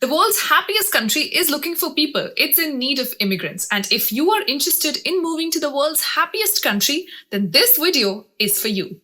The world's happiest country is looking for people. It's in need of immigrants. And if you are interested in moving to the world's happiest country, then this video is for you.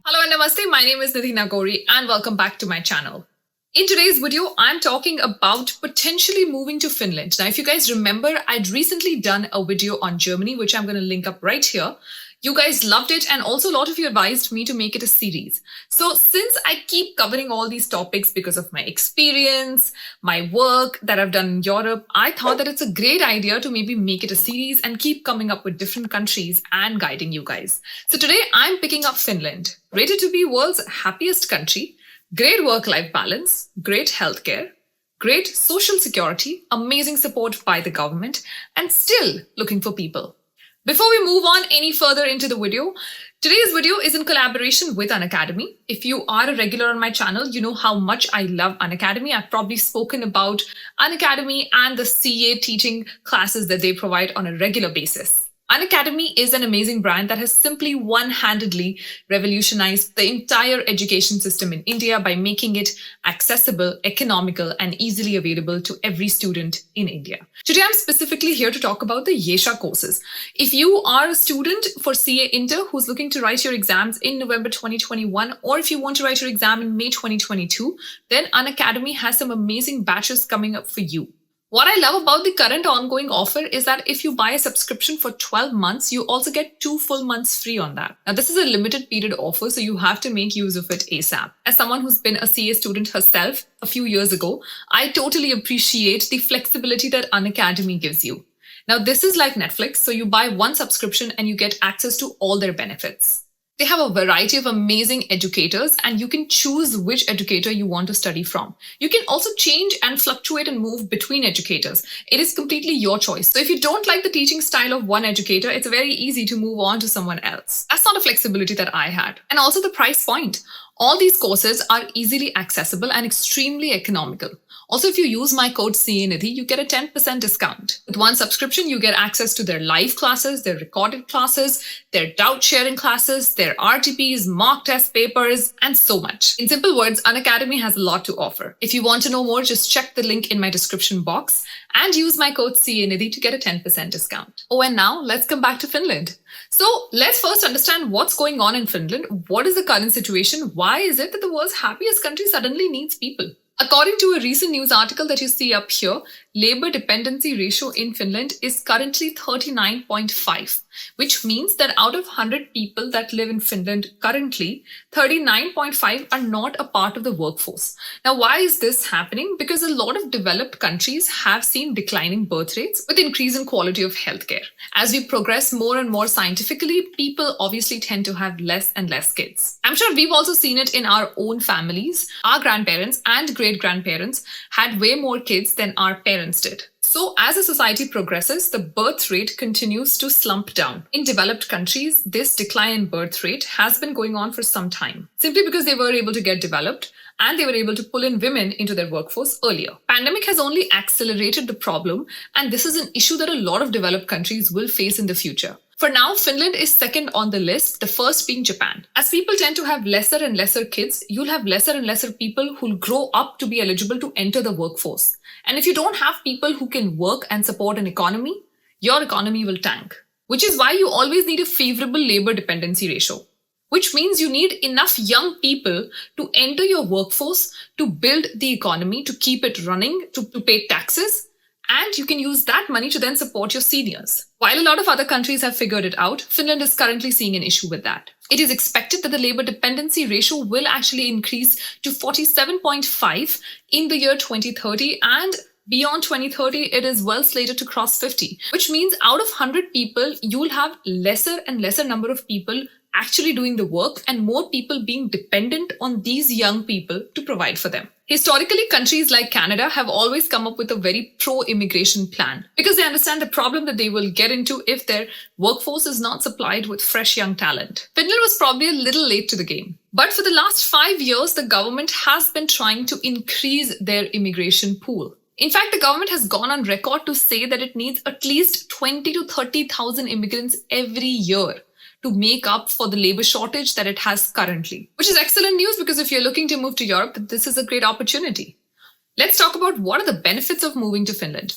Hello and namaste. My name is Nidhi Nagori and welcome back to my channel. In today's video, I'm talking about potentially moving to Finland. Now, if you guys remember, I'd recently done a video on Germany, which I'm going to link up right here. You guys loved it, and also a lot of you advised me to make it a series. So since I keep covering all these topics because of my experience, my work that I've done in Europe, I thought that it's a great idea to maybe make it a series and keep coming up with different countries and guiding you guys. So today I'm picking up Finland, rated to be world's happiest country. Great work-life balance, great healthcare, great social security, amazing support by the government, and still looking for people. Before we move on any further into the video, today's video is in collaboration with Unacademy. If you are a regular on my channel, you know how much I love Unacademy. I've probably spoken about Unacademy and the CA teaching classes that they provide on a regular basis. Unacademy is an amazing brand that has simply one-handedly revolutionized the entire education system in India by making it accessible, economical, and easily available to every student in India. Today, I'm specifically here to talk about the Yesha courses. If you are a student for CA Inter who's looking to write your exams in November 2021, or if you want to write your exam in May 2022, then Unacademy has some amazing batches coming up for you. What I love about the current ongoing offer is that if you buy a subscription for 12 months, you also get 2 full months free on that. Now, this is a limited period offer, so you have to make use of it ASAP. As someone who's been a CA student herself a few years ago, I totally appreciate the flexibility that Unacademy gives you. Now, this is like Netflix, so you buy one subscription and you get access to all their benefits. They have a variety of amazing educators, and you can choose which educator you want to study from. You can also change and fluctuate and move between educators. It is completely your choice. So if you don't like the teaching style of one educator, it's very easy to move on to someone else. That's not a flexibility that I had. And also the price point. All these courses are easily accessible and extremely economical. Also, if you use my code CANidhi, you get a 10% discount. With one subscription, you get access to their live classes, their recorded classes, their doubt sharing classes, their RTPs, mock test papers, and so much. In simple words, Unacademy has a lot to offer. If you want to know more, just check the link in my description box and use my code CANidhi to get a 10% discount. Oh, and now let's come back to Finland. So let's first understand what's going on in Finland. What is the current situation? Why is it that the world's happiest country suddenly needs people? According to a recent news article that you see up here, labor dependency ratio in Finland is currently 39.5, which means that out of 100 people that live in Finland currently, 39.5 are not a part of the workforce. Now, why is this happening? Because a lot of developed countries have seen declining birth rates with increase in quality of healthcare. As we progress more and more scientifically, people obviously tend to have less and less kids. I'm sure we've also seen it in our own families. Our grandparents and great-grandparents had way more kids than our parents did. So as a society progresses, the birth rate continues to slump down. In developed countries, this decline in birth rate has been going on for some time, simply because they were able to get developed and they were able to pull in women into their workforce earlier. Pandemic has only accelerated the problem, and this is an issue that a lot of developed countries will face in the future. For now, Finland is second on the list, the first being Japan. As people tend to have lesser and lesser kids, you'll have lesser and lesser people who'll grow up to be eligible to enter the workforce. And if you don't have people who can work and support an economy, your economy will tank. Which is why you always need a favorable labor dependency ratio. Which means you need enough young people to enter your workforce, to build the economy, to keep it running, to pay taxes, and you can use that money to then support your seniors. While a lot of other countries have figured it out, Finland is currently seeing an issue with that. It is expected that the labor dependency ratio will actually increase to 47.5 in the year 2030, and beyond 2030, it is well slated to cross 50, which means out of 100 people, you'll have lesser and lesser number of people actually doing the work and more people being dependent on these young people to provide for them. Historically, countries like Canada have always come up with a very pro-immigration plan because they understand the problem that they will get into if their workforce is not supplied with fresh young talent. Finland was probably a little late to the game. But for the last 5 years, the government has been trying to increase their immigration pool. In fact, the government has gone on record to say that it needs at least 20 to 30,000 immigrants every year to make up for the labor shortage that it has currently. Which is excellent news because if you're looking to move to Europe, this is a great opportunity. Let's talk about what are the benefits of moving to Finland.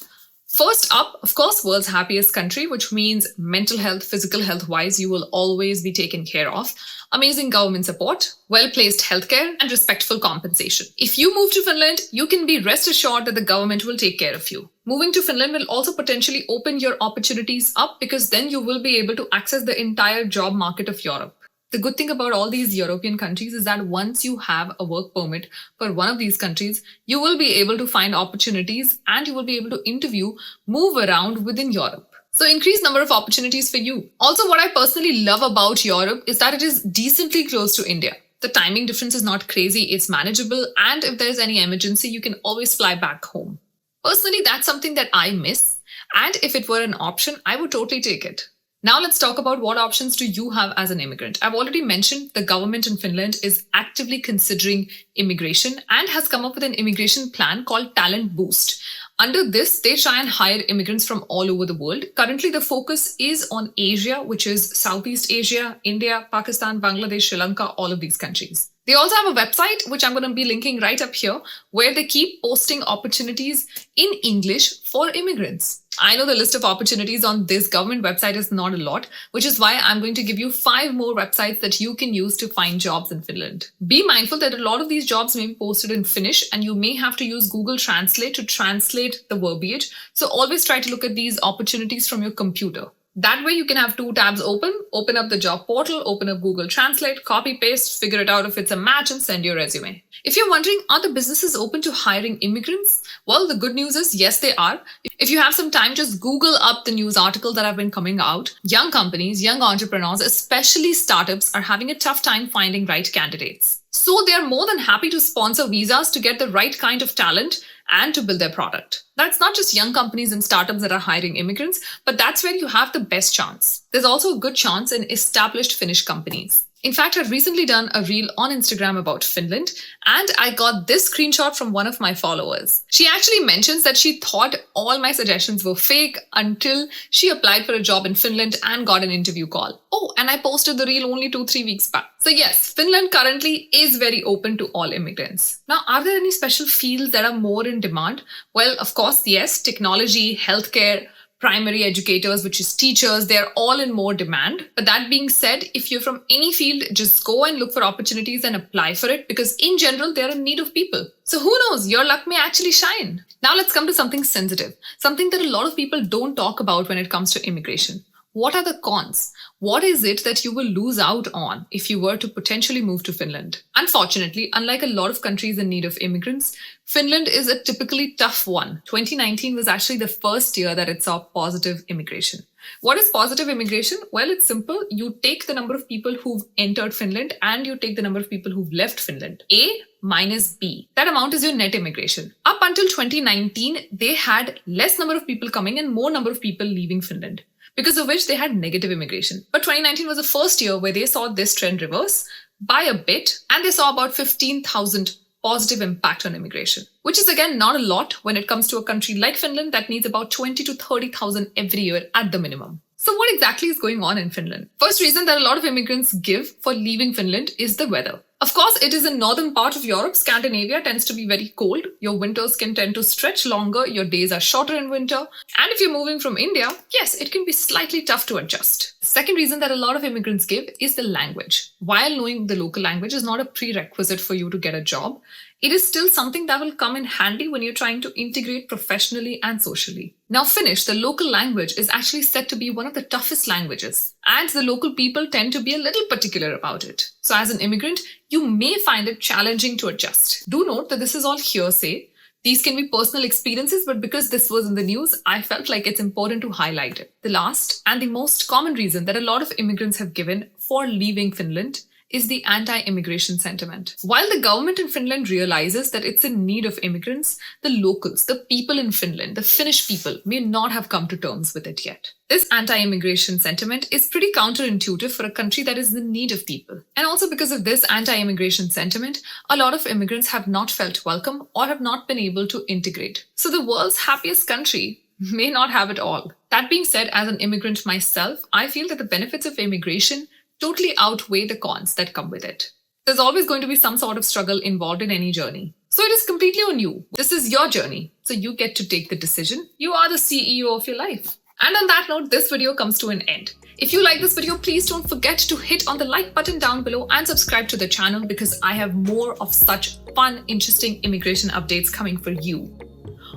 First up, of course, world's happiest country, which means mental health, physical health wise, you will always be taken care of. Amazing government support, well-placed healthcare, and respectful compensation. If you move to Finland, you can be rest assured that the government will take care of you. Moving to Finland will also potentially open your opportunities up because then you will be able to access the entire job market of Europe. The good thing about all these European countries is that once you have a work permit for one of these countries, you will be able to find opportunities and you will be able to interview, move around within Europe. So increased number of opportunities for you. Also, what I personally love about Europe is that it is decently close to India. The timing difference is not crazy, it's manageable, and if there's any emergency, you can always fly back home. Personally, that's something that I miss, and if it were an option, I would totally take it. Now let's talk about what options do you have as an immigrant. I've already mentioned the government in Finland is actively considering immigration and has come up with an immigration plan called Talent Boost. Under this, they try and hire immigrants from all over the world. Currently, the focus is on Asia, which is Southeast Asia, India, Pakistan, Bangladesh, Sri Lanka, all of these countries. They also have a website, which I'm going to be linking right up here, where they keep posting opportunities in English for immigrants. I know the list of opportunities on this government website is not a lot, which is why I'm going to give you 5 more websites that you can use to find jobs in Finland. Be mindful that a lot of these jobs may be posted in Finnish and you may have to use Google Translate to translate the verbiage. So always try to look at these opportunities from your computer. That way you can have 2 tabs open up the job portal, open up Google Translate, copy paste, figure it out if it's a match and send your resume. If you're wondering, are the businesses open to hiring immigrants? Well, the good news is yes, they are. If you have some time, just Google up the news article that have been coming out. Young companies, young entrepreneurs, especially startups, are having a tough time finding right candidates. So they're more than happy to sponsor visas to get the right kind of talent and to build their product. That's not just young companies and startups that are hiring immigrants, but that's where you have the best chance. There's also a good chance in established Finnish companies. In fact, I've recently done a reel on Instagram about Finland, and I got this screenshot from one of my followers. She actually mentions that she thought all my suggestions were fake until she applied for a job in Finland and got an interview call. Oh, and I posted the reel only 2-3 weeks back. So yes, Finland currently is very open to all immigrants. Now, are there any special fields that are more in demand? Well, of course, yes, technology, healthcare, primary educators, which is teachers, they're all in more demand. But that being said, if you're from any field, just go and look for opportunities and apply for it because in general, they're in need of people. So who knows, your luck may actually shine. Now let's come to something sensitive, something that a lot of people don't talk about when it comes to immigration. What are the cons? What is it that you will lose out on if you were to potentially move to Finland? Unfortunately, unlike a lot of countries in need of immigrants, Finland is a typically tough one. 2019 was actually the first year that it saw positive immigration. What is positive immigration? Well, it's simple. You take the number of people who've entered Finland and you take the number of people who've left Finland. A minus B. That amount is your net immigration. Up until 2019, they had less number of people coming and more number of people leaving Finland, because of which they had negative immigration. But 2019 was the first year where they saw this trend reverse by a bit, and they saw about 15,000 positive impact on immigration, which is again not a lot when it comes to a country like Finland that needs about 20 to 30,000 every year at the minimum. So what exactly is going on in Finland? First reason that a lot of immigrants give for leaving Finland is the weather. Of course, it is in northern part of Europe. Scandinavia tends to be very cold. Your winters can tend to stretch longer. Your days are shorter in winter. And if you're moving from India, yes, it can be slightly tough to adjust. The second reason that a lot of immigrants give is the language. While knowing the local language is not a prerequisite for you to get a job, it is still something that will come in handy when you're trying to integrate professionally and socially. Now, Finnish, the local language, is actually said to be one of the toughest languages, and the local people tend to be a little particular about it. So as an immigrant, you may find it challenging to adjust. Do note that this is all hearsay. These can be personal experiences, but because this was in the news, I felt like it's important to highlight it. The last and the most common reason that a lot of immigrants have given for leaving Finland is the anti-immigration sentiment. While the government in Finland realizes that it's in need of immigrants, the locals, the people in Finland, the Finnish people may not have come to terms with it yet. This anti-immigration sentiment is pretty counterintuitive for a country that is in need of people. And also because of this anti-immigration sentiment, a lot of immigrants have not felt welcome or have not been able to integrate. So the world's happiest country may not have it all. That being said, as an immigrant myself, I feel that the benefits of immigration totally outweigh the cons that come with it. There's always going to be some sort of struggle involved in any journey. So it is completely on you. This is your journey. So you get to take the decision. You are the CEO of your life. And on that note, this video comes to an end. If you like this video, please don't forget to hit on the like button down below and subscribe to the channel because I have more of such fun, interesting immigration updates coming for you.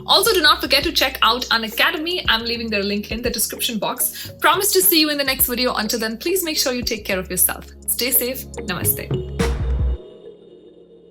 Also, do not forget to check out Unacademy. I'm leaving their link in the description box. Promise to see you in the next video. Until then, please make sure you take care of yourself. Stay safe. Namaste.